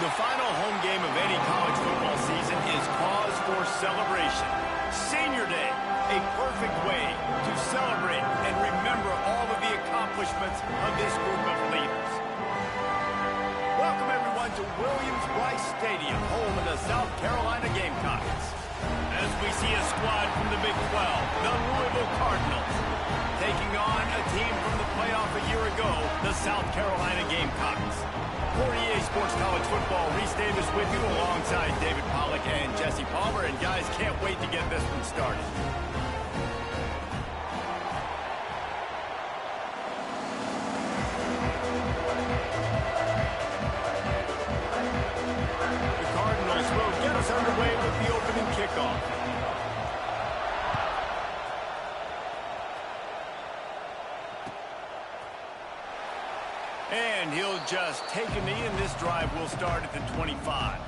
The final home game of any college football season is cause for celebration. Senior Day, a perfect way to celebrate and remember all of the accomplishments of this group of leaders. Welcome, everyone, to Williams-Brice Stadium, home of the South Carolina Gamecocks. As we see a squad from the Big 12, the Louisville Cardinals, taking on a team from the playoff a year ago, the South Carolina Gamecocks. For EA Sports College Football, Reese Davis with you alongside David Pollack and Jesse Palmer. And guys, can't wait to get this one started. The Cardinals will get us underway with the opening kickoff. And he'll just take a knee, and this drive will start at the 25.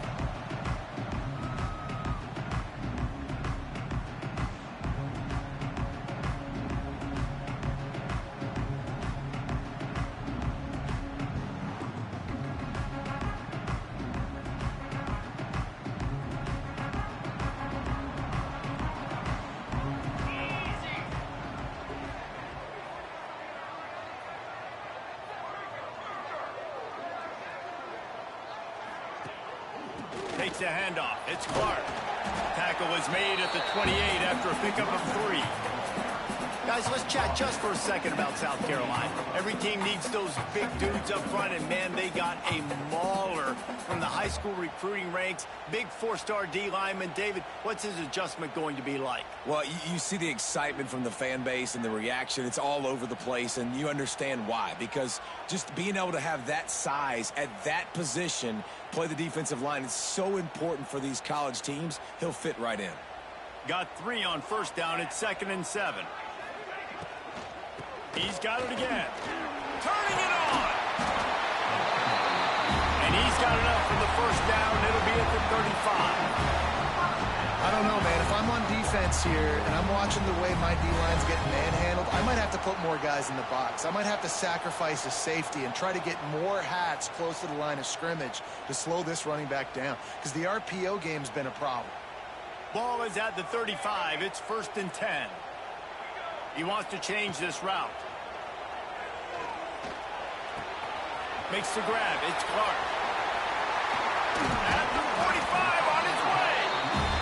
Takes a handoff. It's Clark. Tackle is made at the 28 after a pickup of 3. Guys, let's chat just for a second about South Carolina. Every team needs those big dudes up front, and man, they got a mauler from the high school recruiting ranks. Big 4-star D lineman. David, what's his adjustment going to be like? Well, you see the excitement from the fan base and the reaction. It's all over the place, and you understand why. Because just being able to have that size at that position, play the defensive line, it's so important for these college teams. He'll fit right in. Got 3 on first down. It's 2nd and 7. He's got it again. Turning it on. And he's got enough for the first down. It'll be at the 35. I don't know, man. If I'm on defense here and I'm watching the way my D-line's getting manhandled, I might have to put more guys in the box. I might have to sacrifice a safety and try to get more hats close to the line of scrimmage to slow this running back down, because the RPO game's been a problem. Ball is at the 35. It's 1st and 10. He wants to change this route. Makes the grab. It's Clark. At the 45 on his way.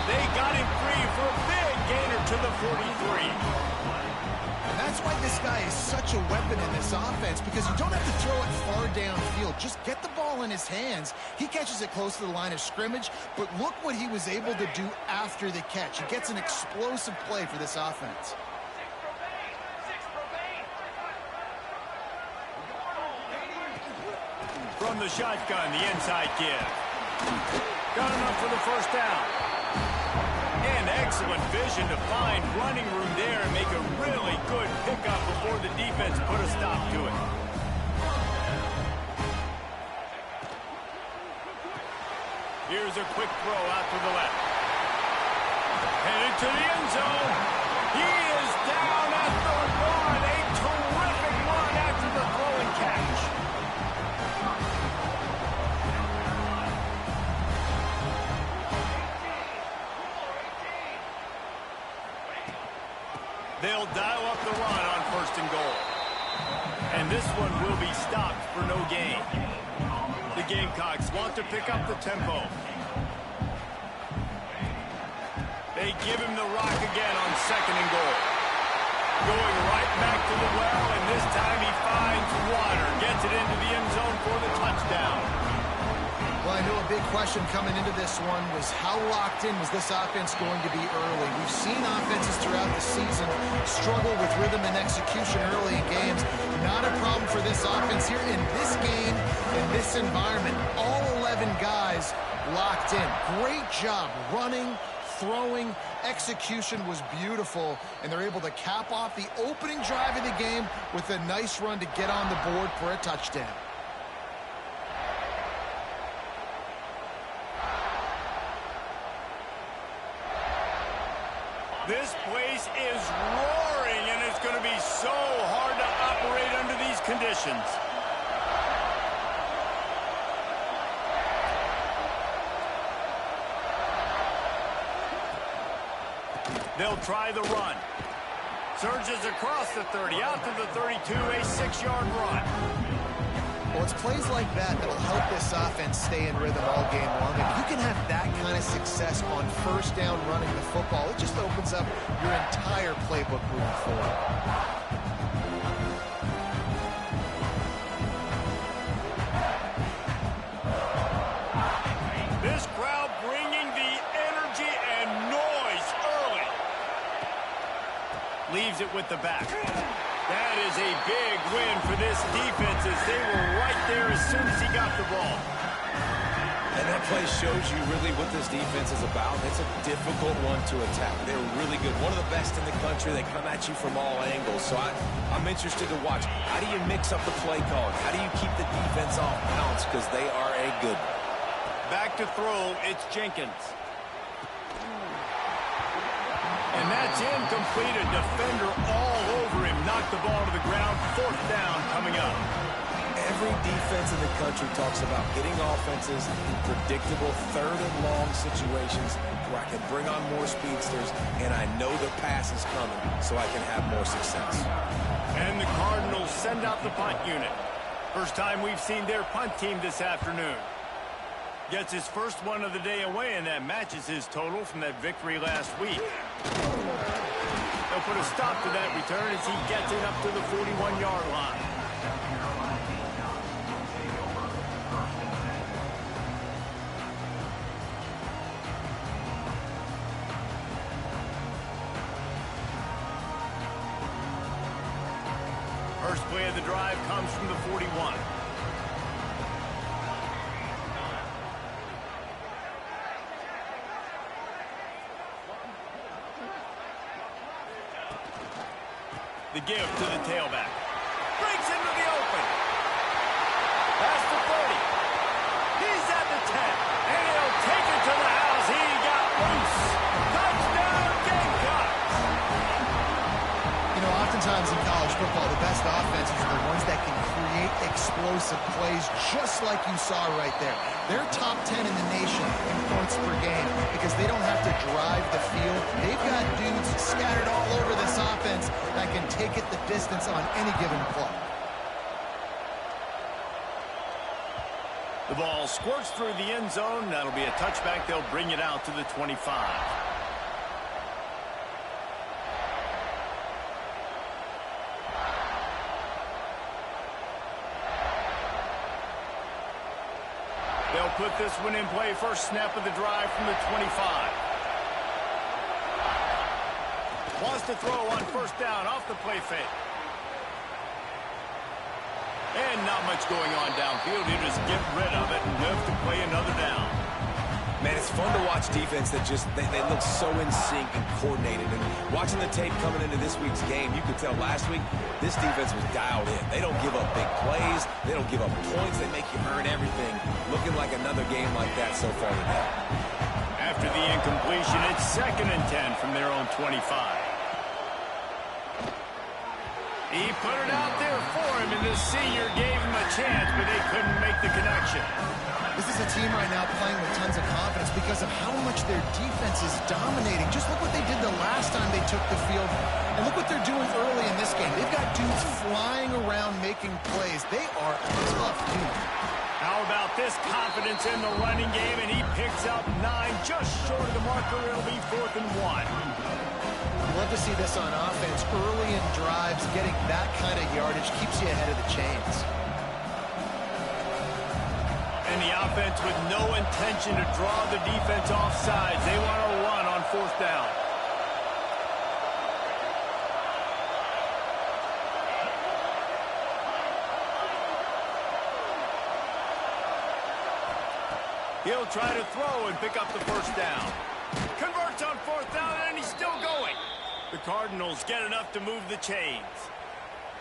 They got him free for a big gainer to the 43. And that's why this guy is such a weapon in this offense, because you don't have to throw it far downfield. Just get the ball in his hands. He catches it close to the line of scrimmage, but look what he was able to do after the catch. He gets an explosive play for this offense. From the shotgun, the inside give. Got enough for the first down. And excellent vision to find running room there and make a really good pickup before the defense put a stop to it. Here's a quick throw out to the left. Headed to the end zone. He is down at the 1. A terrific run after the throw and catch. They'll dial up the run on 1st and goal. And this one will be stopped for no gain. The Gamecocks want to pick up the tempo. They give him the rock again on 2nd and goal. Going right back to the well, and this time he finds water. Gets it into the end zone for the touchdown. Well, I know a big question coming into this one was how locked in was this offense going to be early. We've seen offenses throughout the season struggle with rhythm and execution early in games. Not a problem for this offense here in this game, in this environment. All 11 guys locked in. Great job running, throwing, execution was beautiful, and they're able to cap off the opening drive of the game with a nice run to get on the board for a touchdown. This place is roaring, and it's going to be so hard to operate under these conditions. They'll try the run. Surges across the 30, out to the 32, a 6-yard run. Well, it's plays like that that'll help this offense stay in rhythm all game long. If you can have that kind of success on first down running the football, it just opens up your entire playbook moving forward. This crowd bringing the energy and noise early. Leaves it with the back. That is a big win for this defense as they were right there as soon as he got the ball. And that play shows you really what this defense is about. It's a difficult one to attack. They're really good. One of the best in the country. They come at you from all angles. So I'm interested to watch. How do you mix up the play calling? How do you keep the defense off balance? Because they are a good one. Back to throw, it's Jenkins. And that's incomplete. A defender all over him. Knocked the ball to the ground. 4th down coming up. Every defense in the country talks about getting offenses in predictable 3rd and long situations where I can bring on more speedsters and I know the pass is coming so I can have more success. And the Cardinals send out the punt unit. First time we've seen their punt team this afternoon. Gets his first one of the day away, and that matches his total from that victory last week. They'll put a stop to that return as he gets it up to the 41-yard line. First play of the drive comes from the 41. The give to the tailback. Breaks into the open. Past the 30. He's at the 10. And he'll take it to the house. He got loose. Touchdown, Gamecocks. You know, oftentimes in college football, the best offenses are the ones that can create explosive plays just like you saw right there. They're top 10 in the nation in points per game because they don't have to drive the field. They've got dudes scattered all over this offense that can take it the distance on any given play. The ball squirts through the end zone. That'll be a touchback. They'll bring it out to the 25. They'll put this one in play. First snap of the drive from the 25. Wants to throw on first down off the play fake. And not much going on downfield. He just get rid of it and live to play another down. Man, it's fun to watch defense that just, they look so in sync and coordinated. And watching the tape coming into this week's game, you could tell last week this defense was dialed in. They don't give up big plays. They don't give up points. They make you earn everything. Looking like another game like that so far today. After the incompletion, it's 2nd and 10 from their own 25. He put it out there for him, and the senior gave him a chance, but they couldn't make the connection. This is a team right now playing with tons of confidence because of how much their defense is dominating. Just look what they did the last time they took the field, and look what they're doing early in this game. They've got dudes flying around making plays. They are a tough team. How about this confidence in the running game, and he picks up 9, just short of the marker. It'll be 4th and 1. Love to see this on offense. Early in drives, getting that kind of yardage keeps you ahead of the chains. And the offense with no intention to draw the defense off sides. They want to run on 4th down. He'll try to throw and pick up the first down. Converts on 4th down, and he's still going. The Cardinals get enough to move the chains.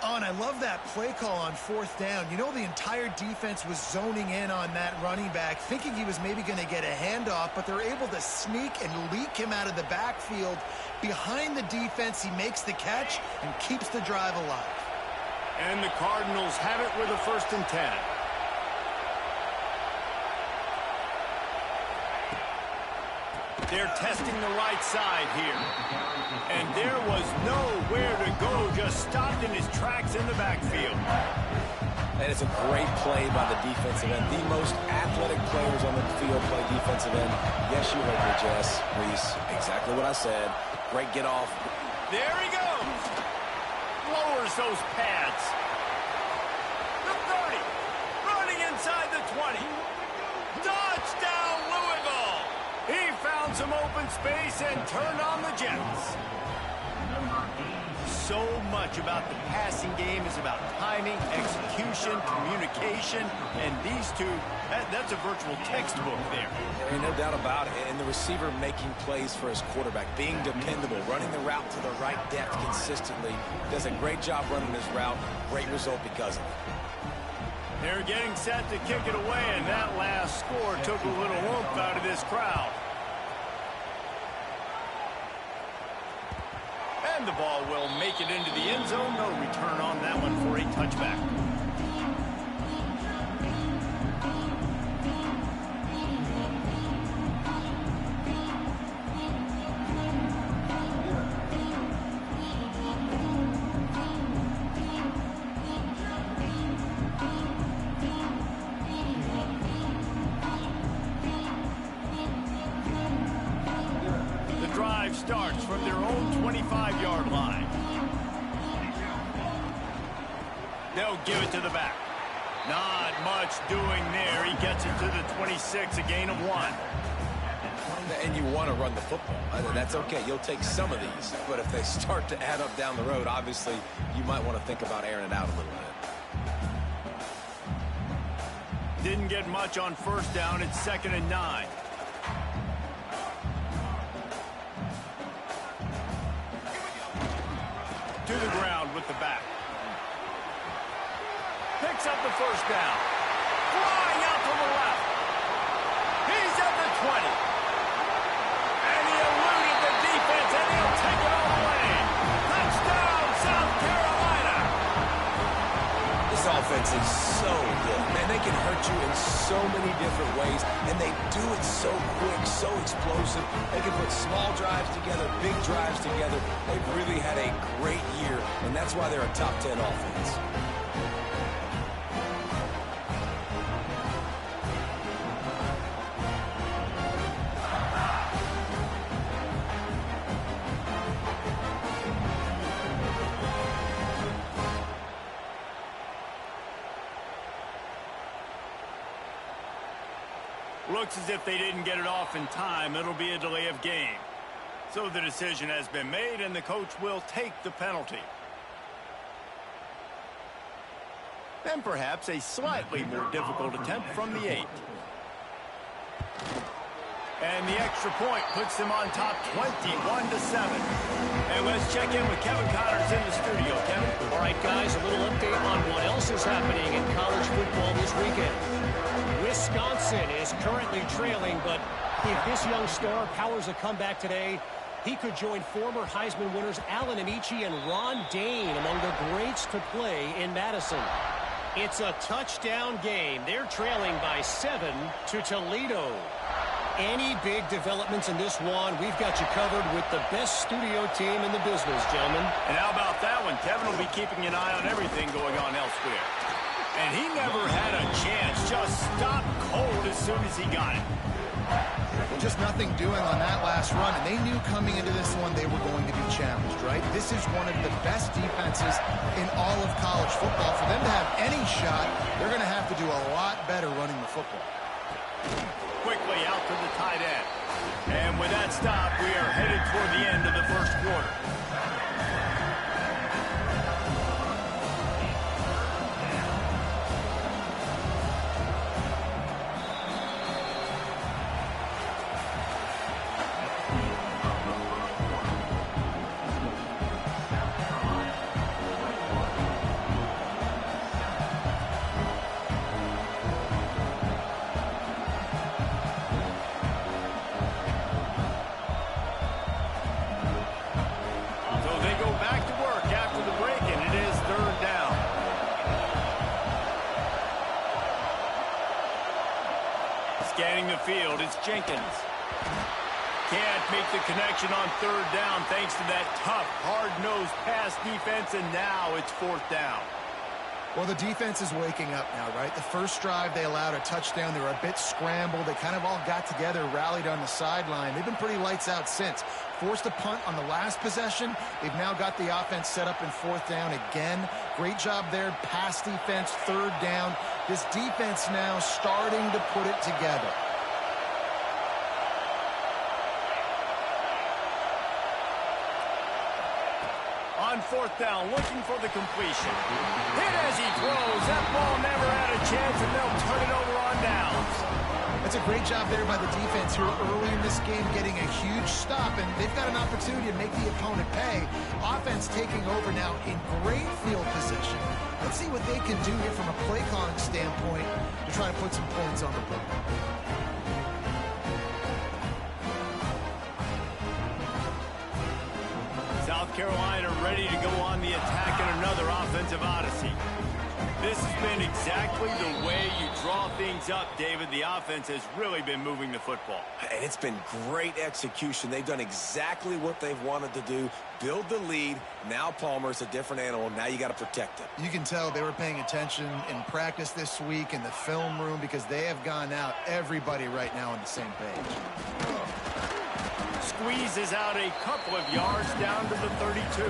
Oh, and I love that play call on 4th down. You know, the entire defense was zoning in on that running back, thinking he was maybe going to get a handoff, but they're able to sneak and leak him out of the backfield. Behind the defense, he makes the catch and keeps the drive alive. And the Cardinals have it with a 1st and 10. They're testing the right side here. And there was nowhere to go, just stopped in his tracks in the backfield. And it's a great play by the defensive end. The most athletic players on the field play defensive end. Yes, you heard me, Jess. Reese, exactly what I said. Great get off. There he goes. Lowers those pads. The 30. Running inside the 20. Touchdown, Louisville. He found some open space and turned on the Jets. So much about the passing game is about timing, execution, communication, and these two, that's a virtual textbook there. There ain't no doubt about it. And the receiver making plays for his quarterback, being dependable, running the route to the right depth consistently. Does a great job running his route. Great result because of it. They're getting set to kick it away, and that last score took a little oomph out of this crowd. And the ball will make it into the end zone. No return on that one for a touchback. Starts from their own 25-yard line. They'll give it to the back. Not much doing there. He gets it to the 26, a gain of 1. And you want to run the football. That's okay. You'll take some of these. But if they start to add up down the road, obviously, you might want to think about airing it out a little bit. Didn't get much on first down. It's 2nd and 9. To the ground with the back. Picks up the first down. Flying out to the left. He's at the 20. And he eluded the defense, and he'll take it all the way. Touchdown, South Carolina. This offense is so good. Man, they can hurt you in so many different ways, and they do it so quick, so explosive. They can put small drives together, big drives together. They've really had a great year, and that's why they're a top 10 offense. Looks as if they didn't get it off in time. It'll be a delay of game. So the decision has been made, and the coach will take the penalty. And perhaps a slightly more difficult attempt from the 8. And the extra point puts them on top 21-7. And let's check in with Kevin Connors in the studio. Kevin? All right, guys, a little update on what else is happening in college football this weekend. Wisconsin is currently trailing, but if this young star powers a comeback today, he could join former Heisman winners Allen Amici and Ron Dane among the greats to play in Madison. It's a touchdown game. They're trailing by 7 to Toledo. Any big developments in this one, we've got you covered with the best studio team in the business, gentlemen. And how about that one? Kevin will be keeping an eye on everything going on elsewhere. And he never had a chance. Just stopped cold as soon as he got it. Well, just nothing doing on that last run, and they knew coming into this one they were going to be challenged, right? This is one of the best defenses in all of college football. For them to have any shot, they're going to have to do a lot better running the football. Quickly out to the tight end. And with that stop, we are headed toward the end of the first quarter. Scanning the field, it's Jenkins. can't make the connection on third down thanks to that tough, hard-nosed pass defense, and now it's fourth down. Well, the defense is waking up now, right? The first drive, they allowed a touchdown. They were a bit scrambled. They kind of all got together, rallied on the sideline. They've been pretty lights out since. Forced a punt on the last possession. They've now got the offense set up in fourth down again. Great job there. Pass defense, third down. This defense now starting to put it together. On fourth down, looking for the completion. Hit as he throws. That ball never had a chance, and they'll turn it over on downs. That's a great job there by the defense here early in this game, getting a huge stop, and they've got an opportunity to make the opponent pay. Offense taking over now in great field position. Let's see what they can do here from a play calling standpoint to try to put some points on the board. South Carolina ready to go on the attack in another offensive odyssey. This has been exactly the way you draw things up, David. The offense has really been moving the football. And it's been great execution. They've done exactly what they've wanted to do. Build the lead. Now Palmer's a different animal. Now you got to protect him. You can tell they were paying attention in practice this week in the film room because they have gone out, everybody right now on the same page. Squeezes out a couple of yards down to the 32.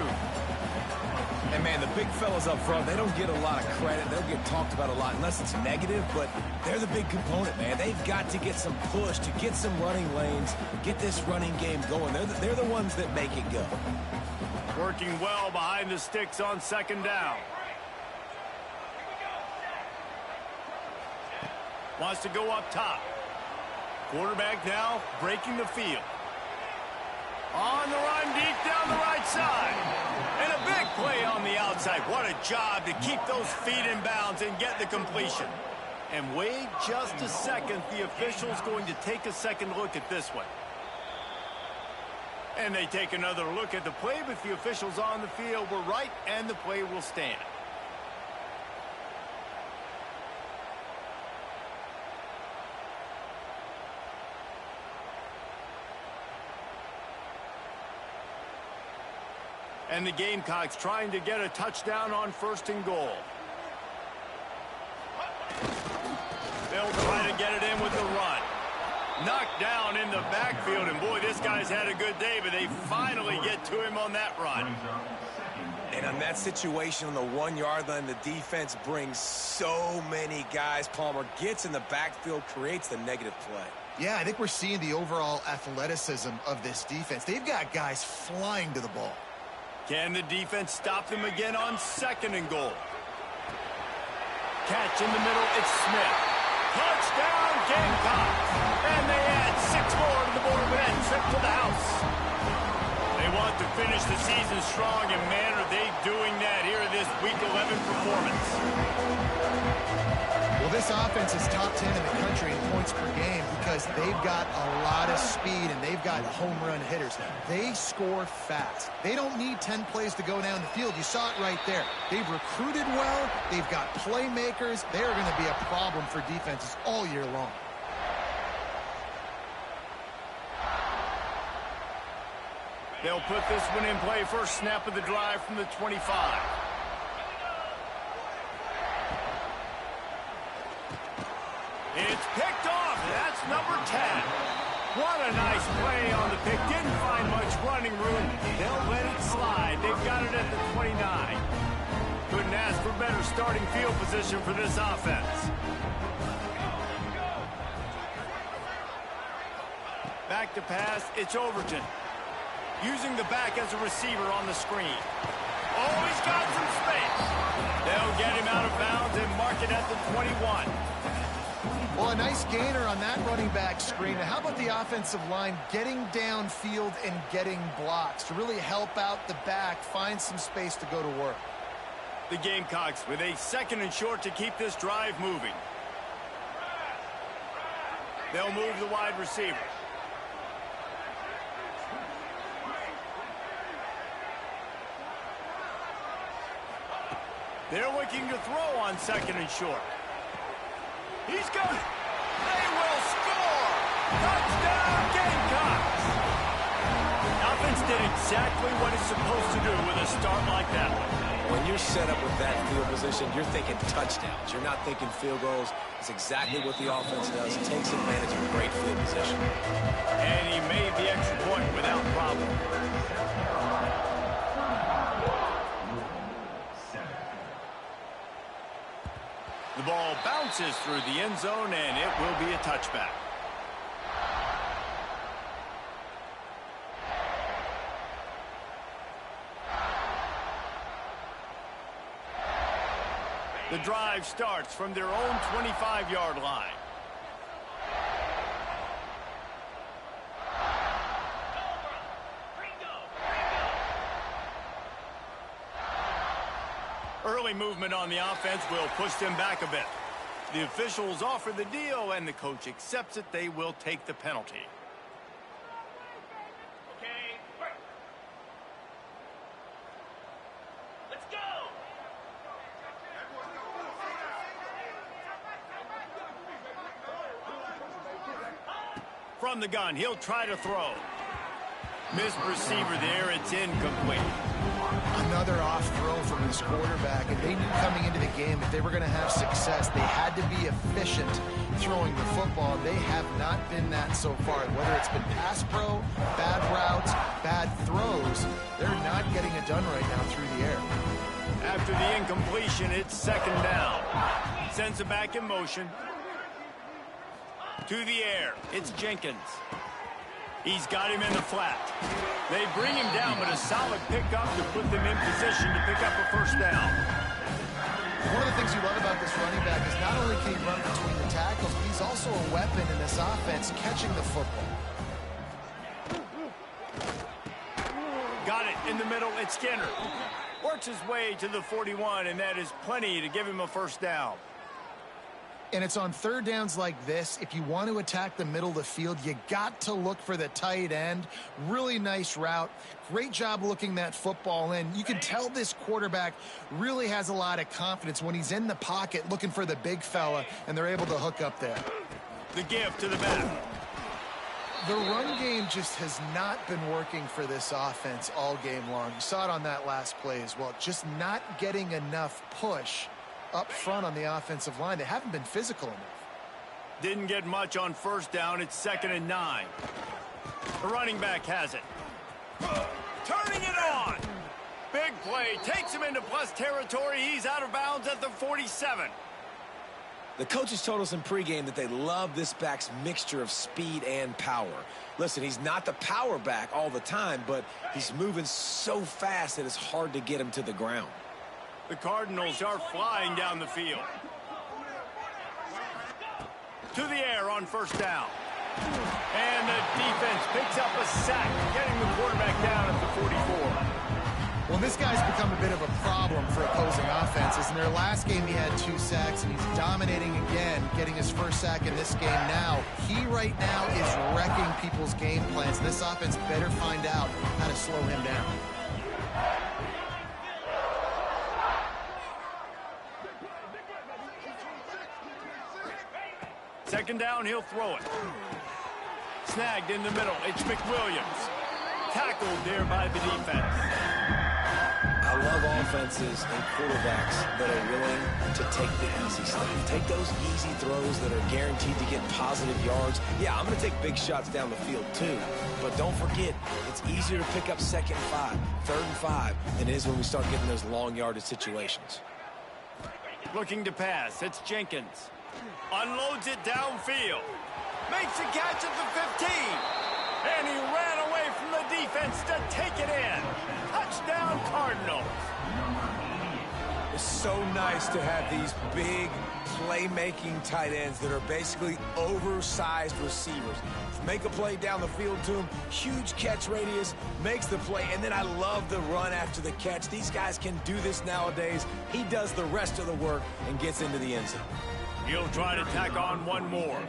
And, man, the big fellas up front, they don't get a lot of credit. They'll get talked about a lot unless it's negative, but they're the big component, man. They've got to get some push, to get some running lanes, get this running game going. They're the ones that make it go. Working well behind the sticks on second down. Wants to go up top. Quarterback now breaking the field. On the run, deep down the right side. And a big play on the outside. What a job to keep those feet in bounds and get the completion. And wait just a second. The official's going to take a second look at this one. And they take another look at the play, but the officials on the field were right, and the play will stand. And the Gamecocks trying to get a touchdown on first and goal. They'll try to get it in with the run. Knocked down in the backfield, and boy, this guy's had a good day, but they finally get to him on that run. And on that situation on the 1 yard line, the defense brings so many guys. Palmer gets in the backfield, creates the negative play. Yeah, I think we're seeing the overall athleticism of this defense. They've got guys flying to the ball. Can the defense stop them again on second and goal? Catch in the middle, it's Smith. Touchdown, Gamecocks! And they add 6 more to the board with that trip to the house. They want to finish the season strong, and man, are they doing that here in this Week 11 performance. Well, this offense is top 10 in the country in points per game because they've got a lot of speed and they've got home run hitters. They score fast. They don't need 10 plays to go down the field. You saw it right there. They've recruited well. They've got playmakers. They're going to be a problem for defenses all year long. They'll put this one in play. First snap of the drive from the 25. It's picked off. That's number 10. What a nice play on the pick. Didn't find much running room. They'll let it slide. They've got it at the 29. Couldn't ask for better starting field position for this offense. Back to pass. It's Overton. Using the back as a receiver on the screen. Oh, he's got some space. They'll get him out of bounds and mark it at the 21. Well, a nice gainer on that running back screen. Now, how about the offensive line getting downfield and getting blocks to really help out the back, find some space to go to work? The Gamecocks with a second and short to keep this drive moving. They'll move the wide receiver. They're looking to throw on second and short. He's got it. They will score. Touchdown, Gamecocks. did exactly what it's supposed to do with a start like that one. When you're set up with that field position, you're thinking touchdowns. You're not thinking field goals. It's exactly what the offense does. It takes advantage of great field position. And he made the extra point without problem. The ball bounces through the end zone, and it will be a touchback. The drive starts from their own 25-yard line. Early movement on the offense will push them back a bit. The officials offer the deal, and the coach accepts it. They will take the penalty. Okay, work. Let's go. From the gun, he'll try to throw. Missed receiver there. It's incomplete. Another off throw from his quarterback, and they knew coming into the game if they were going to have success, they had to be efficient throwing the football. They have not been that so far. Whether it's been pass pro, bad routes, bad throws, they're not getting it done right now through the air. After the incompletion, it's second down. Sends it back in motion. To the air, it's Jenkins. He's got him in the flat. They bring him down, but a solid pickup to put them in position to pick up a first down. One of the things you love about this running back is not only can he run between the tackles, but he's also a weapon in this offense, catching the football. Got it in the middle, it's Skinner. Works his way to the 41, and that is plenty to give him a first down. And it's on third downs like this. If you want to attack the middle of the field, you got to look for the tight end. Really nice route. Great job looking that football in. You can tell this quarterback really has a lot of confidence when he's in the pocket looking for the big fella, and they're able to hook up there. The give to the back. The run game just has not been working for this offense all game long. You saw it on that last play as well. Just not getting enough push up front on the offensive line. They haven't been physical enough. Didn't get much on first down. It's 2nd and 9. The running back has it. Turning it on. Big play. Takes him into plus territory. He's out of bounds at the 47. The coaches told us in pregame that they love this back's mixture of speed and power. Listen, he's not the power back all the time, but he's moving so fast that it's hard to get him to the ground. The Cardinals are flying down the field. To the air on first down. And the defense picks up a sack, getting the quarterback down at the 44. Well, this guy's become a bit of a problem for opposing offenses. In their last game, he had 2 sacks, and he's dominating again, getting his first sack in this game now. He right now is wrecking people's game plans. This offense better find out how to slow him down. Second down, he'll throw it. Snagged in the middle. It's McWilliams. Tackled there by the defense. I love offenses and quarterbacks that are willing to take the easy stuff. Take those easy throws that are guaranteed to get positive yards. Yeah, I'm going to take big shots down the field too. But don't forget, it's easier to pick up 2nd and 5, 3rd and 5 than it is when we start getting those long yardage situations. Looking to pass. It's Jenkins. Unloads it downfield. Makes a catch at the 15. And he ran away from the defense to take it in. Touchdown, Cardinals. It's so nice to have these big playmaking tight ends that are basically oversized receivers. Make a play down the field to him, huge catch radius, makes the play, and then I love the run after the catch. These guys can do this nowadays. He does the rest of the work and gets into the end zone. He'll try to tack on one more.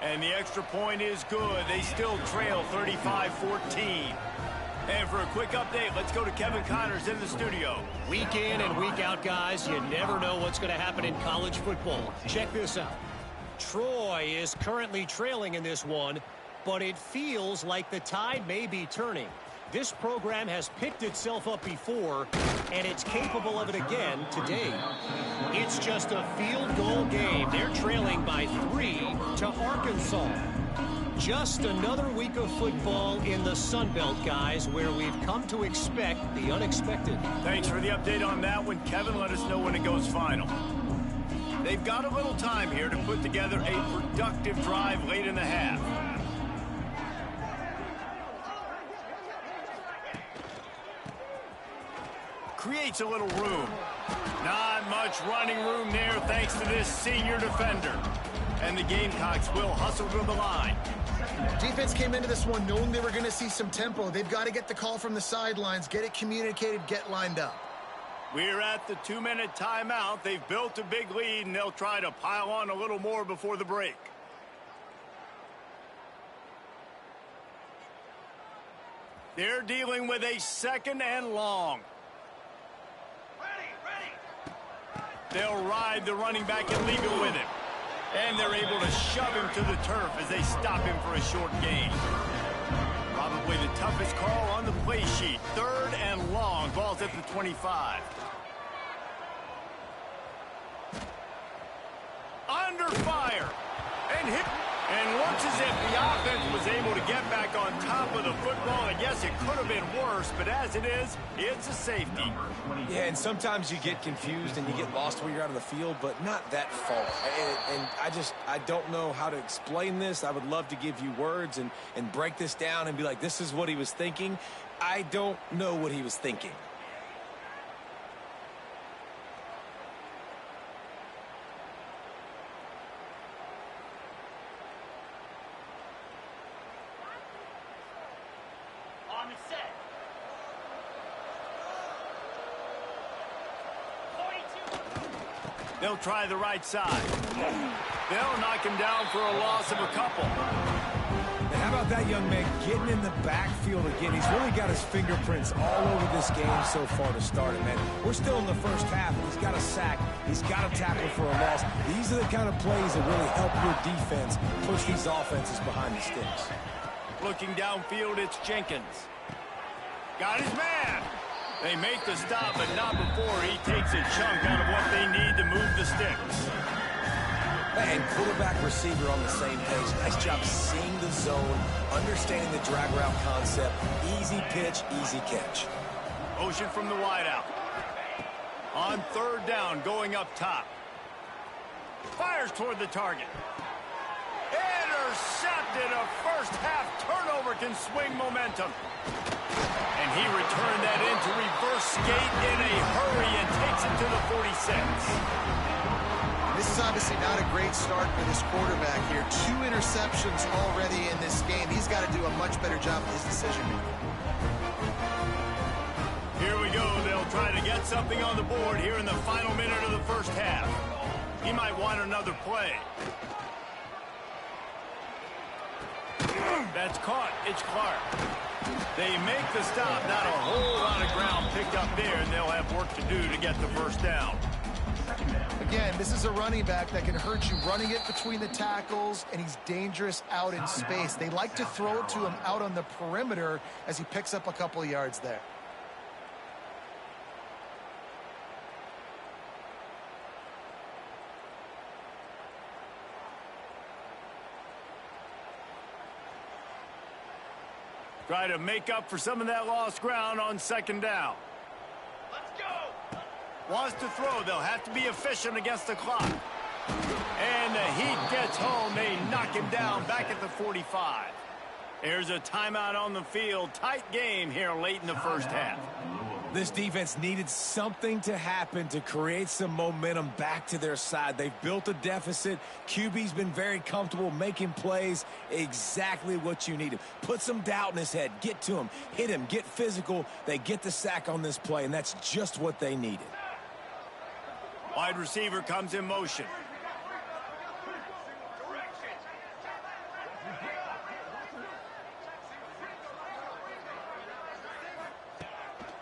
And the extra point is good. They still trail 35-14. And for a quick update, let's go to Kevin Connors in the studio. Week in and week out, guys, you never know what's going to happen in college football. Check this out. Troy is currently trailing in this one, but it feels like the tide may be turning. This program has picked itself up before, and it's capable of it again today. It's just a field goal game. They're trailing by 3 to Arkansas. Just another week of football in the Sun Belt, guys, where we've come to expect the unexpected. Thanks for the update on that one, Kevin. Let us know when it goes final. They've got a little time here to put together a productive drive late in the half. Creates a little room. Not much running room there thanks to this senior defender. And the Gamecocks will hustle to the line. Defense came into this one knowing they were going to see some tempo. They've got to get the call from the sidelines, get it communicated, get lined up. We're at the 2-minute timeout. They've built a big lead, and they'll try to pile on a little more before the break. They're dealing with a 2nd and long. They'll ride the running back and leave it with him. And they're able to shove him to the turf as they stop him for a short gain. Probably the toughest call on the play sheet. 3rd and long. Ball's at the 25. Under fire. And hit. And looks as if the offense was able to get back on top of the football. And yes, it could have been worse, but as it is, it's a safety. Yeah, and sometimes you get confused and you get lost where you're out of the field, but not that far. And I don't know how to explain this. I would love to give you words and break this down and be like, this is what he was thinking. I don't know what he was thinking. They'll try the right side. They'll knock him down for a loss of a couple. And how about that young man getting in the backfield again? He's really got his fingerprints all over this game so far to start it, man. We're still in the first half. He's got a sack. He's got a tackle for a loss. These are the kind of plays that really help your defense push these offenses behind the sticks. Looking downfield, it's Jenkins. Got his man. They make the stop, but not before he takes a chunk out of what they need to move the sticks. And quarterback receiver on the same page. Nice job seeing the zone, understanding the drag route concept. Easy pitch, easy catch. Motion from the wideout. On 3rd down, going up top. Fires toward the target. Intercepted. A first half turnover can swing momentum. And he returned that into reverse skate in a hurry and takes it to the 46. This is obviously not a great start for this quarterback here. 2 interceptions already in this game. He's got to do a much better job of his decision-making. Here we go. They'll try to get something on the board here in the final minute of the first half. He might want another play. That's caught. It's Clark. They make the stop. Not a whole lot of ground picked up there, and they'll have work to do to get the first down. Again, this is a running back that can hurt you running it between the tackles, and he's dangerous out in space. They like to throw it to him out on the perimeter as he picks up a couple of yards there. Try to make up for some of that lost ground on 2nd down. Let's go! Wants to throw. They'll have to be efficient against the clock. And the heat gets home. They knock him down back at the 45. There's a timeout on the field. Tight game here late in the first half. This defense needed something to happen to create some momentum back to their side. They've built a deficit. QB's been very comfortable making plays. Exactly what you needed. Put some doubt in his head. Get to him. Hit him. Get physical. They get the sack on this play, and that's just what they needed. Wide receiver comes in motion.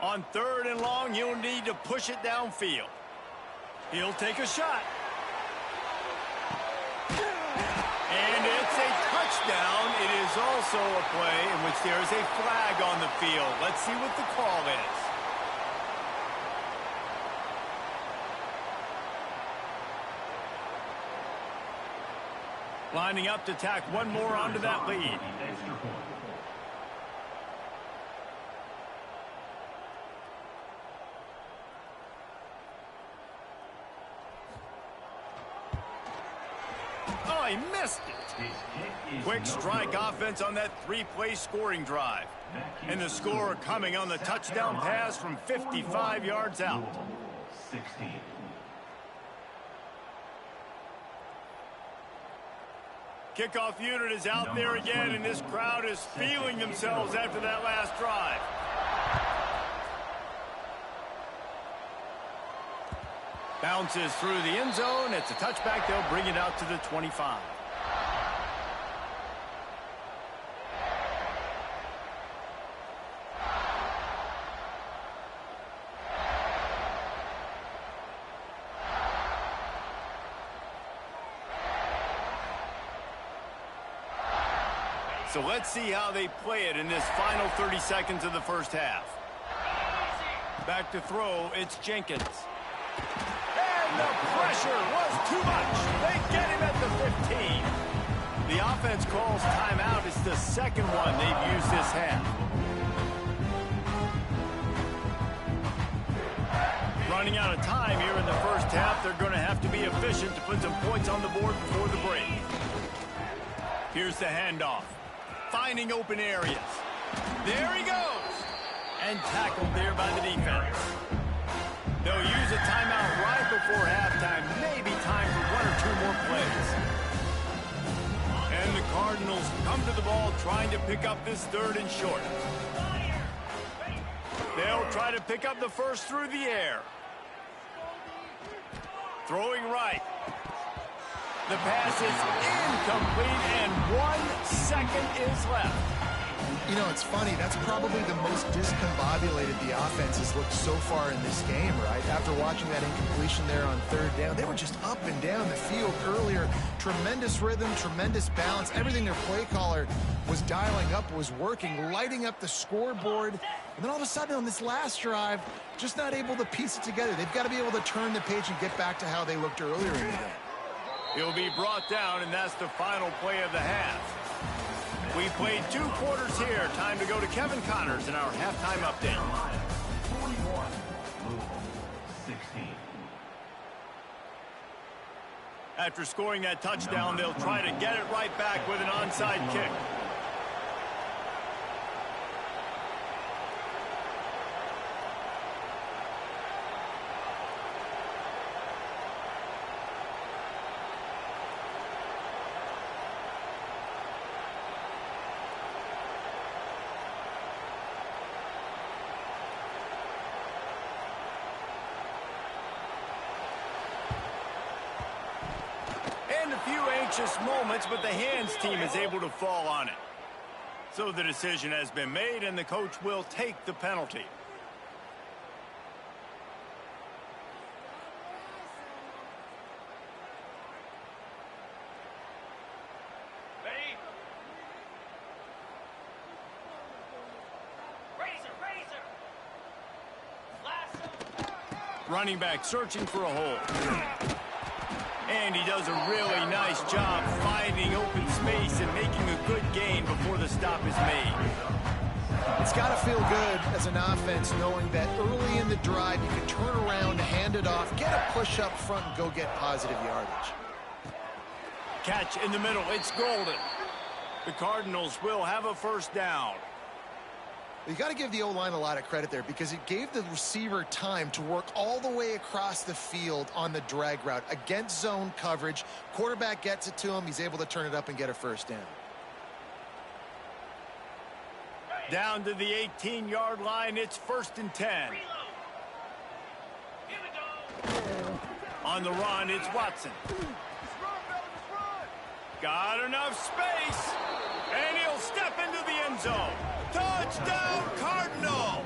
On 3rd and long, you'll need to push it downfield. He'll take a shot. And it's a touchdown. touchdown. It is also a play in which there is a flag on the field. Let's see what the call is. Lining up to tack one more onto that lead. Oh, he missed it. Quick strike offense on that three-play scoring drive. And the score coming on the touchdown pass from 55 yards out. 16. Kickoff unit is out there again, and this crowd is feeling themselves after that last drive. Bounces through the end zone. It's a touchback. They'll bring it out to the 25. So let's see how they play it in this final 30 seconds of the first half. Back to throw, it's Jenkins. And the pressure was too much. They get him at the 15. The offense calls timeout. It's the second one they've used this half. Running out of time here in the first half. They're going to have to be efficient to put some points on the board before the break. Here's the handoff. Finding open areas. There he goes. And tackled there by the defense. They'll use a timeout right before halftime. Maybe time for one or two more plays. And the Cardinals come to the ball trying to pick up this third and short. They'll try to pick up the first through the air. Throwing right. The pass is incomplete, and 1 second is left. You know, it's funny. That's probably the most discombobulated the offense has looked so far in this game, right? After watching that incompletion there on third down, they were just up and down the field earlier. Tremendous rhythm, tremendous balance. Everything their play caller was dialing up was working, lighting up the scoreboard. And then all of a sudden on this last drive, just not able to piece it together. They've got to be able to turn the page and get back to how they looked earlier in the game. He'll be brought down, and that's the final play of the half. We played 2 quarters here. Time to go to Kevin Connors in our halftime update. 41, Louisville, 16. After scoring that touchdown, they'll try to get it right back with an onside kick. And a few anxious moments, but the hands team is able to fall on it. So the decision has been made, and the coach will take the penalty. Ready? Razor! Lasso! Running back searching for a hole. And he does a really nice job finding open space and making a good gain before the stop is made. It's got to feel good as an offense knowing that early in the drive you can turn around, hand it off, get a push up front, and go get positive yardage. Catch in the middle. It's golden. The Cardinals will have a first down. You got to give the O-line a lot of credit there because it gave the receiver time to work all the way across the field on the drag route against zone coverage. Quarterback gets it to him. He's able to turn it up and get a first down. Down to the 18-yard line. It's 1st and 10. On the run, it's Watson. Got enough space. And he'll step into the end zone. Touchdown, Cardinals!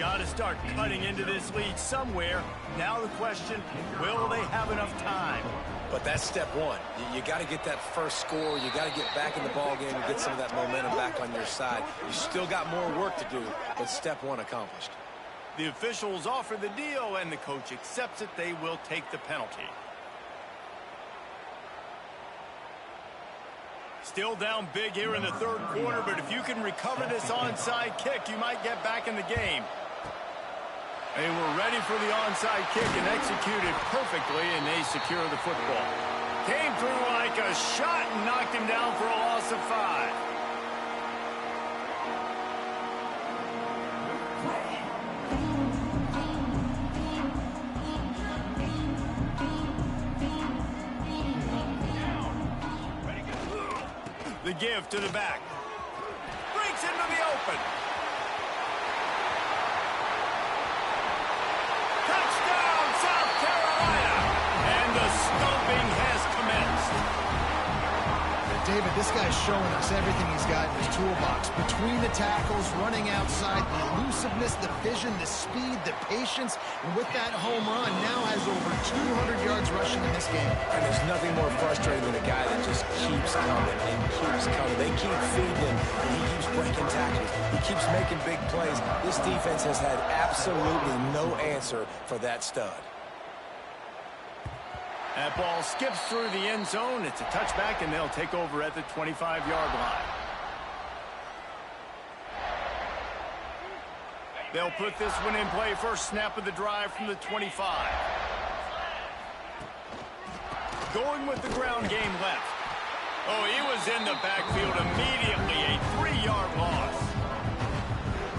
Got to start cutting into this lead somewhere. Now the question, will they have enough time? But that's step one. You got to get that first score. You got to get back in the ball game and get some of that momentum back on your side. You still got more work to do, but step one accomplished. The officials offer the deal, and the coach accepts it. They will take the penalty. Still down big here in the third quarter, but if you can recover this onside kick, you might get back in the game. They were ready for the onside kick and executed perfectly, and they secure the football. Came through like a shot and knocked him down for a loss of 5. The give to the back. Breaks into the open. Touchdown, South Carolina. And the stomping has commenced. David, this guy's showing us everything he's got in his toolbox. Between the tackles, running outside, the elusiveness, the vision, the speed, the patience. And with that home run, now has over 200 yards rushing in this game. And there's nothing more frustrating than a guy that just keeps coming and keeps coming. They keep feeding him, and he keeps breaking tackles. He keeps making big plays. This defense has had absolutely no answer for that stud. That ball skips through the end zone. It's a touchback, and they'll take over at the 25-yard line. They'll put this one in play. First snap of the drive from the 25. Going with the ground game left. Oh, he was in the backfield immediately. A 3-yard loss.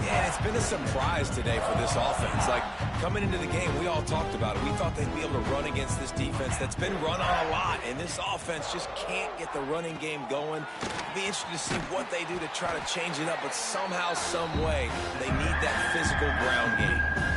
Yeah, it's been a surprise today for this offense. Like, coming into the game, we all talked about it. We thought they'd be able to run against this defense that's been run on a lot, and this offense just can't get the running game going. It'll be interesting to see what they do to try to change it up, but somehow, some way, they need that physical ground game.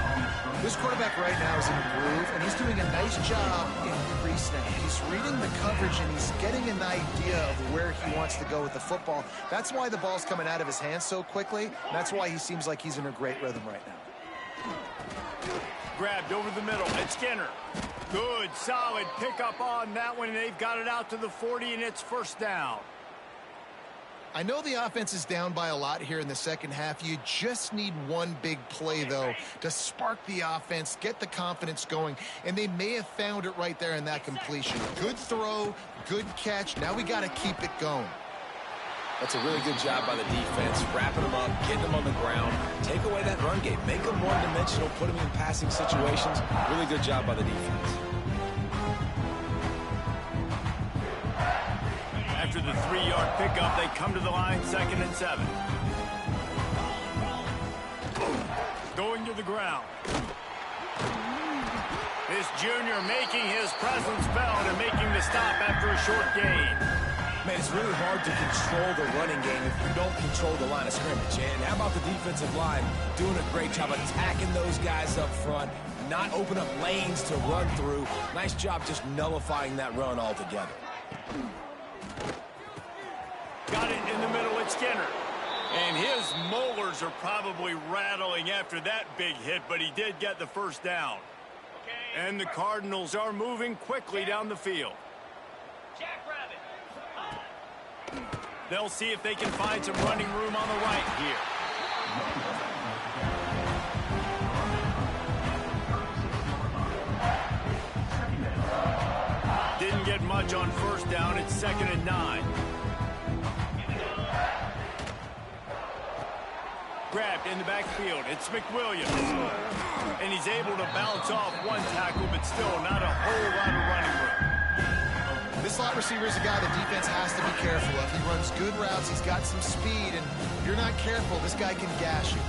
This quarterback right now is in a groove, and he's doing a nice job in pre-snap. He's reading the coverage, and he's getting an idea of where he wants to go with the football. That's why the ball's coming out of his hands so quickly. That's why he seems like he's in a great rhythm right now. Grabbed over the middle. It's Skinner. Good, solid pickup on that one, and they've got it out to the 40, and it's first down. I know the offense is down by a lot here in the second half. You just need one big play, though, to spark the offense, get the confidence going, and they may have found it right there in that completion. Good throw, good catch. Now we got to keep it going. That's a really good job by the defense, wrapping them up, getting them on the ground, take away that run game, make them one-dimensional, put them in passing situations. Really good job by the defense. After the 3-yard pickup, they come to the line, 2nd and 7. Going to the ground. This junior making his presence felt and making the stop after a short gain. Man, it's really hard to control the running game if you don't control the line of scrimmage. And how about the defensive line doing a great job attacking those guys up front, not open up lanes to run through. Nice job just nullifying that run altogether. Got it in the middle at Skinner. And his molars are probably rattling after that big hit, but he did get the first down. And the Cardinals are moving quickly down the field. They'll see if they can find some running room on the right here. Didn't get much on first down. It's 2nd and 9. Grabbed in the backfield. It's McWilliams. And he's able to bounce off one tackle, but still not a whole lot of running room. This slot receiver is a guy the defense has to be careful of. He runs good routes. He's got some speed, and if you're not careful, this guy can gash you.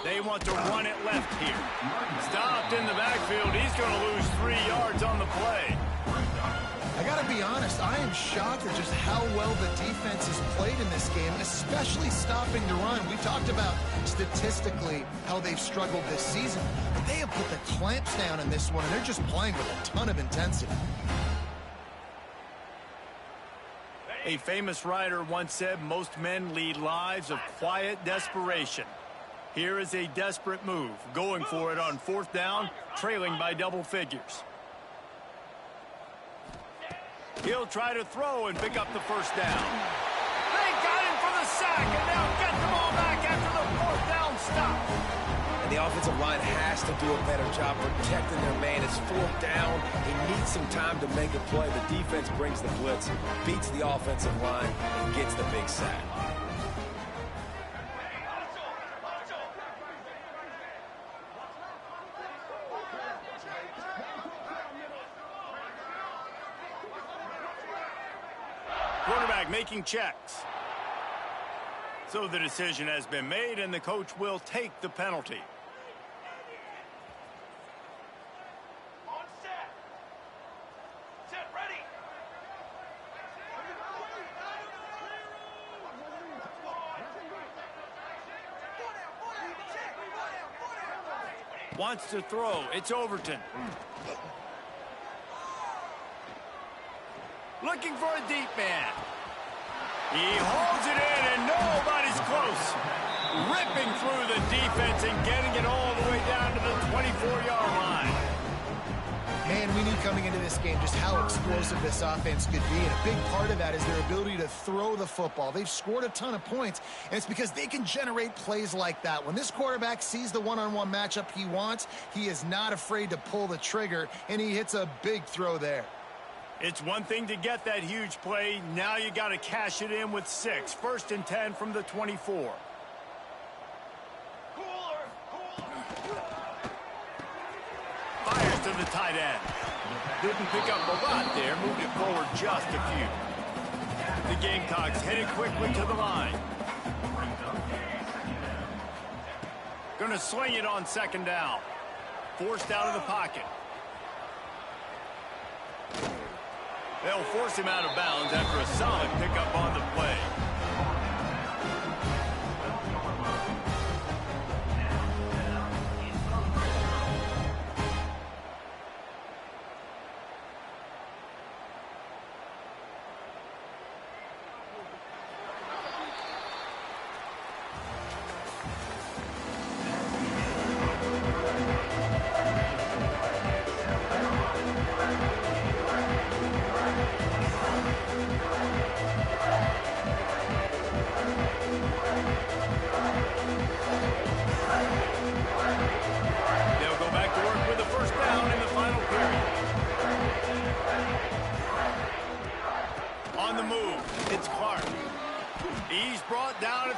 They want to run it left here. Stopped in the backfield. He's going to lose 3 yards on the play. I got to I'll be honest, I am shocked at just how well the defense has played in this game, especially stopping the run. We talked about statistically how they've struggled this season, but they have put the clamps down in this one, and they're just playing with a ton of intensity. A famous writer once said most men lead lives of quiet desperation. Here is a desperate move, going for it on 4th down, trailing by double figures. He'll try to throw and pick up the first down. They got him for the sack, and now get the ball back after the 4th down stop. And the offensive line has to do a better job protecting their man. It's 4th down. He needs some time to make a play. The defense brings the blitz, beats the offensive line, and gets the big sack. Quarterback making checks. So the decision has been made, and the coach will take the penalty. On set. Set ready. Wants to throw. It's Overton. Looking for a deep man. He holds it in, and nobody's close. Ripping through the defense and getting it all the way down to the 24-yard line. Man, we knew coming into this game just how explosive this offense could be, and a big part of that is their ability to throw the football. They've scored a ton of points, and it's because they can generate plays like that. When this quarterback sees the one-on-one matchup he wants, he is not afraid to pull the trigger, and he hits a big throw there. It's one thing to get that huge play. Now you got to cash it in with 6. 1st and 10 from the 24. Fires to the tight end. Didn't pick up a lot there. Moved it forward just a few. The Gamecocks headed quickly to the line. Going to sling it on 2nd down. Forced out of the pocket. They'll force him out of bounds after a solid pickup on the play.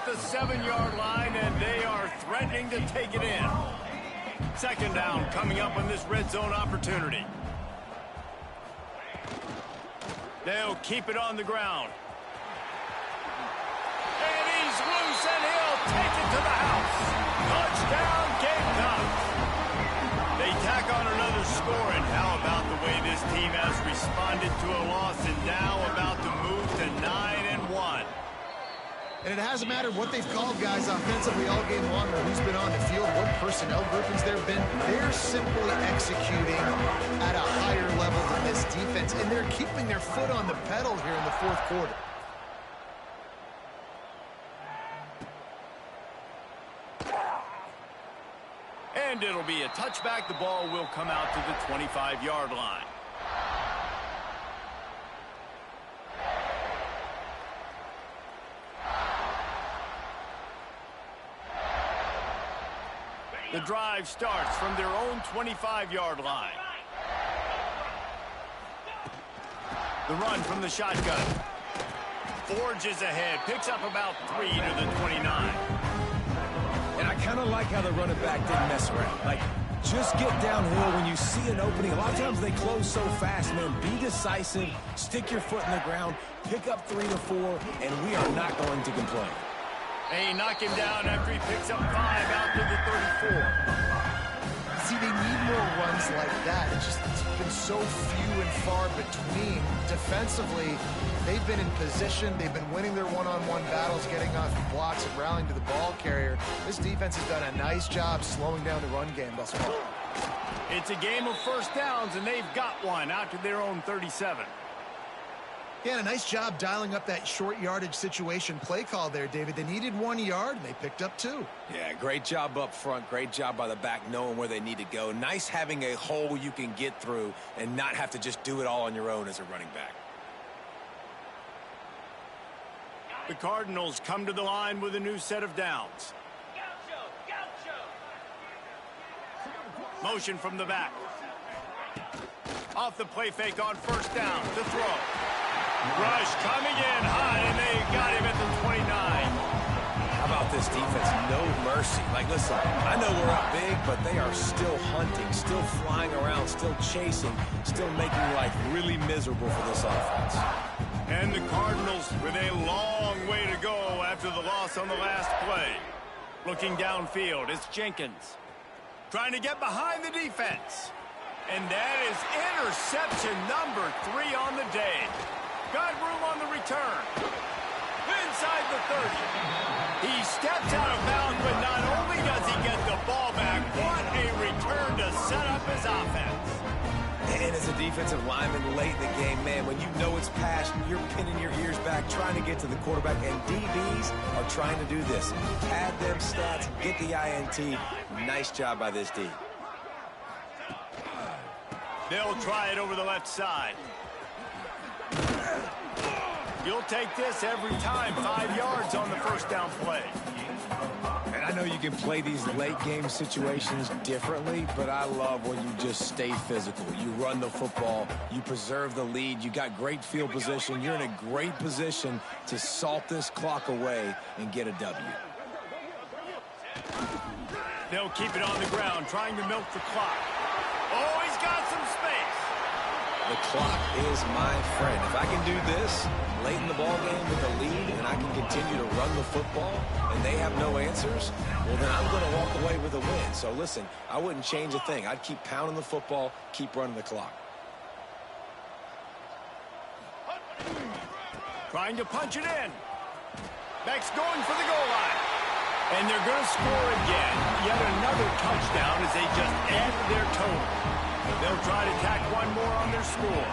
The 7-yard line, and they are threatening to take it in. 2nd down coming up on this red zone opportunity. They'll keep it on the ground. And he's loose, and he'll take it to the house. Touchdown, Gamecocks. They tack on another score, and how about the way this team has responded to a loss, and now about to move to 9-1. And it hasn't mattered what they've called guys offensively all game long or who's been on the field, what personnel groupings there have been. They're simply executing at a higher level than this defense, and they're keeping their foot on the pedal here in the 4th quarter. And it'll be a touchback. The ball will come out to the 25-yard line. The drive starts from their own 25-yard line. The run from the shotgun. Forges ahead, picks up about 3 to the 29. And I kind of like how the running back didn't mess around. Like, just get downhill when you see an opening. A lot of times they close so fast, man. Be decisive, stick your foot in the ground, pick up 3 to 4, and we are not going to complain. They knock him down after he picks up 5 out to the 34. See, they need more runs like that. It's been so few and far between. Defensively, they've been in position. They've been winning their one-on-one battles, getting off the blocks and rallying to the ball carrier. This defense has done a nice job slowing down the run game thus far. It's a game of first downs, and they've got one out to their own 37. Yeah, a nice job dialing up that short yardage situation play call there, David. They needed 1 yard, and they picked up 2. Yeah, great job up front. Great job by the back knowing where they need to go. Nice having a hole you can get through and not have to just do it all on your own as a running back. The Cardinals come to the line with a new set of downs. Motion from the back. Off the play fake on first down to throw. Rush coming in hot, and they got him at the 29. How about this defense? No mercy. Like, listen, I know we're up big, but they are still hunting, still flying around, still chasing, still making life really miserable for this offense. And the Cardinals with a long way to go after the loss on the last play. Looking downfield, it's Jenkins. Trying to get behind the defense. And that is interception number 3 on the day. Got room on the return. Inside the 30. He steps out of bounds, but not only does he get the ball back, what a return to set up his offense. And as a defensive lineman late in the game, man, when you know it's passed, you're pinning your ears back, trying to get to the quarterback, and DBs are trying to do this. Pad them stats, get the INT. Nice job by this D. They'll try it over the left side. You'll take this every time. 5 yards on the first down play. And I know you can play these late game situations differently, but I love when you just stay physical. You run the football, you preserve the lead, you got great field position, you're in a great position to salt this clock away and get a W. They'll keep it on the ground, trying to milk the clock. Oh, he's got some space. The clock is my friend. If I can do this late in the ball game with a lead and I can continue to run the football and they have no answers, well, then I'm going to walk away with a win. So, listen, I wouldn't change a thing. I'd keep pounding the football, keep running the clock. Trying to punch it in. Beck's going for the goal line. And they're going to score again. Yet another touchdown as they just add to their total. They'll try to tack one more on their score.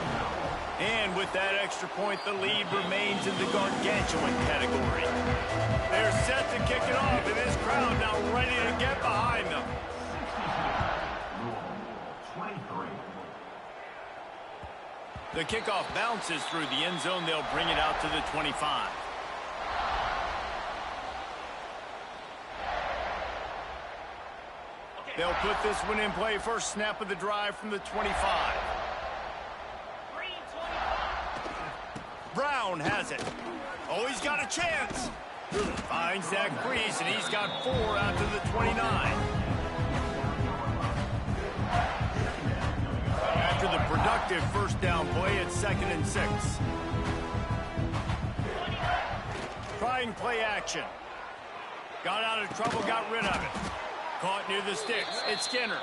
And with that extra point, the lead remains in the gargantuan category. They're set to kick it off, and this crowd now ready to get behind them. 23. The kickoff bounces through the end zone. They'll bring it out to the 25. They'll put this one in play. First snap of the drive from the 25. Brown has it. Oh, he's got a chance. Finds that crease, and he's got 4 out to the 29. After the productive first down play, it's 2nd and 6. Trying play action. Got out of trouble, got rid of it. Caught near the sticks. It's Skinner.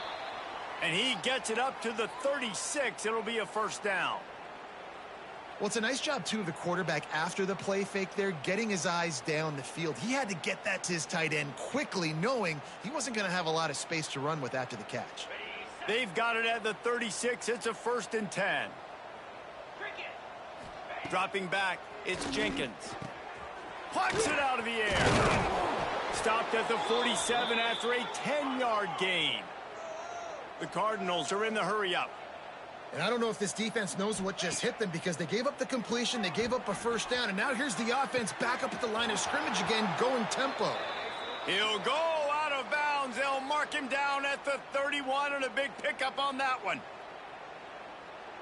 And he gets it up to the 36. It'll be a first down. Well, it's a nice job, too, of the quarterback after the play fake there, getting his eyes down the field. He had to get that to his tight end quickly, knowing he wasn't going to have a lot of space to run with after the catch. They've got it at the 36. It's a 1st and 10. Dropping back, it's Jenkins. Plucks it out of the air. Stopped at the 47 after a 10-yard gain. The Cardinals are in the hurry-up. And I don't know if this defense knows what just hit them, because they gave up the completion, they gave up a first down, and now here's the offense back up at the line of scrimmage again, going tempo. He'll go out of bounds. They'll mark him down at the 31, and a big pickup on that one.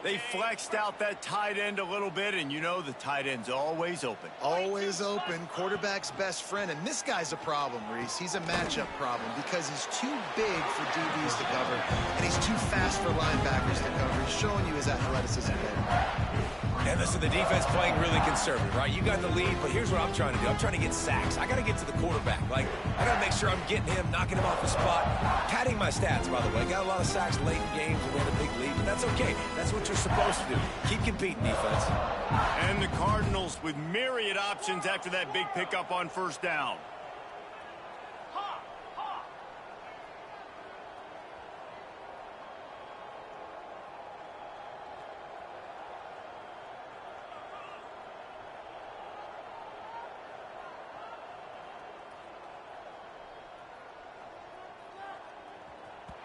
They flexed out that tight end a little bit, and you know the tight end's always open. Always open, quarterback's best friend, and this guy's a problem, Reese. He's a matchup problem because he's too big for DBs to cover, and he's too fast for linebackers to cover. He's showing you his athleticism there. And listen, the defense playing really conservative, right? You got the lead, but here's what I'm trying to do. I'm trying to get sacks. I got to get to the quarterback. Like, I got to make sure I'm getting him, knocking him off the spot. Padding my stats, by the way. Got a lot of sacks late in games and we had a big lead, but that's okay. That's what you're supposed to do. Keep competing, defense. And the Cardinals with myriad options after that big pickup on first down.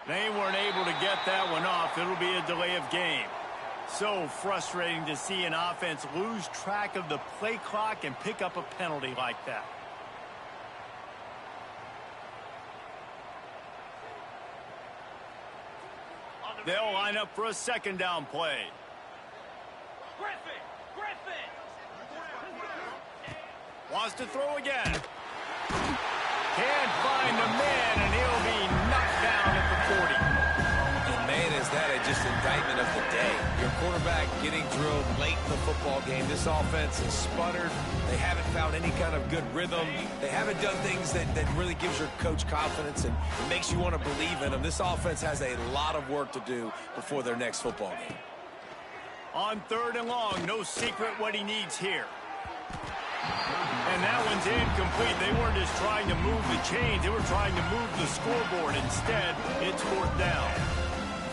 They weren't able to get that one off. It'll be a delay of game. So frustrating to see an offense lose track of the play clock and pick up a penalty like that. They'll line up for a second down play. Griffin! Wants to throw again. Can't find the man, and he'll be knocked down at the 40. And man, is that just indictment of the day. Your quarterback getting drilled late in the football game. This offense is sputtered. They haven't found any kind of good rhythm. They haven't done things that really gives your coach confidence and makes you want to believe in them. This offense has a lot of work to do before their next football game. On third and long, no secret what he needs here. And that one's incomplete. They weren't just trying to move the chains. They were trying to move the scoreboard. Instead, it's fourth down.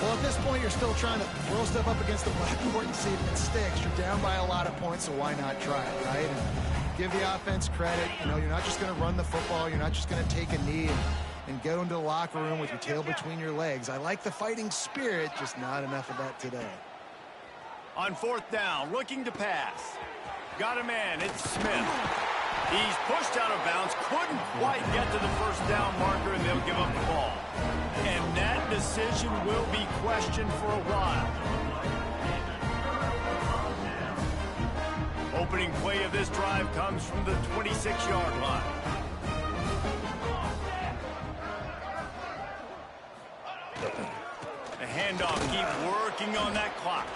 Well, at this point, you're still trying to throw stuff up against the blackboard and see if it sticks. You're down by a lot of points, so why not try it, right? And give the offense credit. You know, you're not just going to run the football. You're not just going to take a knee and go into the locker room with your tail between your legs. I like the fighting spirit, just not enough of that today. On fourth down, looking to pass. Got a man, it's Smith. He's pushed out of bounds, couldn't quite get to the first down marker, and they'll give up the ball. And that decision will be questioned for a while. Opening play of this drive comes from the 26-yard line. The handoff, keep working on that clock.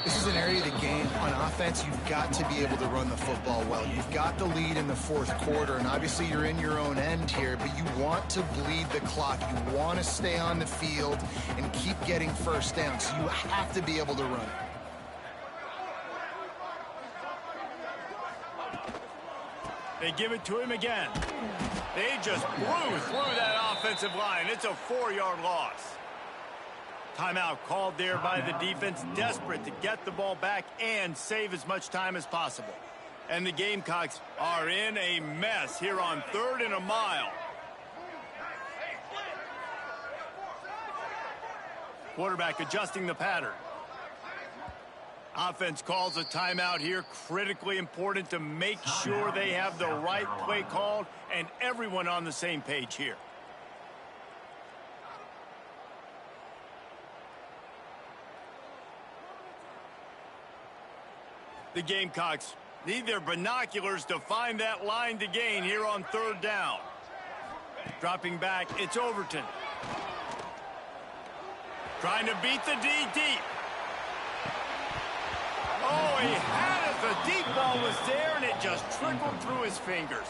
This is an area of the game. On offense, you've got to be able to run the football well. You've got the lead in the fourth quarter, and obviously you're in your own end here, but you want to bleed the clock. You want to stay on the field and keep getting first down, so you have to be able to run it. They give it to him again. They just blew through that offensive line. It's a 4-yard loss. Timeout called there by the defense, desperate to get the ball back and save as much time as possible. And the Gamecocks are in a mess here on third and a mile. Quarterback adjusting the pattern. Offense calls a timeout here. Critically important to make sure they have the right play called and everyone on the same page here. The Gamecocks need their binoculars to find that line to gain here on third down. Dropping back, it's Overton. Trying to beat the D deep. Oh, he had it. The deep ball was there, and it just trickled through his fingers.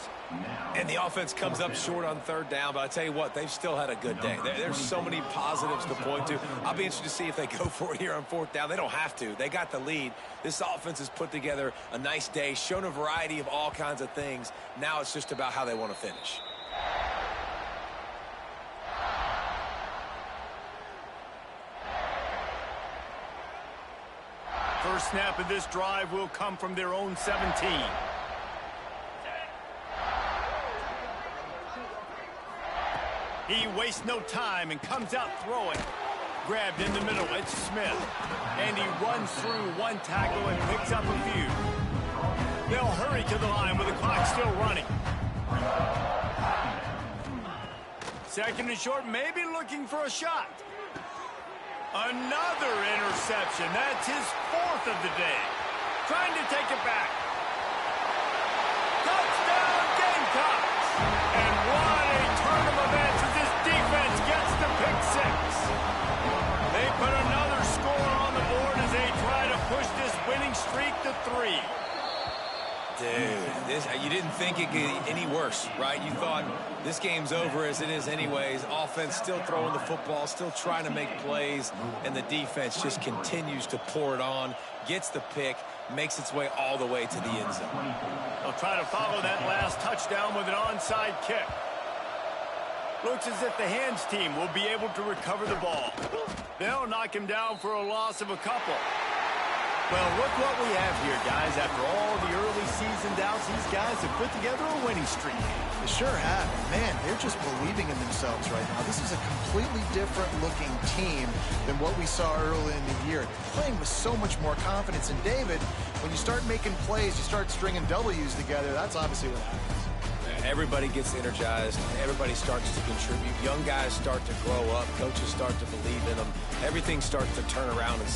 And the offense comes up short on third down, but I tell you what, they've still had a good day. There's so many positives to point to. I'll be interested to see if they go for it here on fourth down. They don't have to. They got the lead. This offense has put together a nice day, shown a variety of all kinds of things. Now it's just about how they want to finish. First snap of this drive will come from their own 17. He wastes no time and comes out throwing. Grabbed in the middle, it's Smith. And he runs through one tackle and picks up a few. They'll hurry to the line with the clock still running. Second and short, maybe looking for a shot. Another interception. That's his fourth of the day. Trying to take it back. Touchdown, Gamecocks! And what a turn of events as this defense gets the pick six. They put another score on the board as they try to push this winning streak to 3. Dude, you didn't think it could get any worse, right? You thought this game's over as it is anyways. Offense still throwing the football, still trying to make plays, and the defense just continues to pour it on, gets the pick, makes its way all the way to the end zone. They'll try to follow that last touchdown with an onside kick. Looks as if the hands team will be able to recover the ball. They'll knock him down for a loss of a couple. Well, look what we have here, guys. After all the early season doubts, these guys have put together a winning streak. They sure have. Man, they're just believing in themselves right now. This is a completely different looking team than what we saw early in the year. They're playing with so much more confidence. And David, when you start making plays, you start stringing W's together, that's obviously what happens. Everybody gets energized. Everybody starts to contribute. Young guys start to grow up. Coaches start to believe in them. Everything starts to turn around and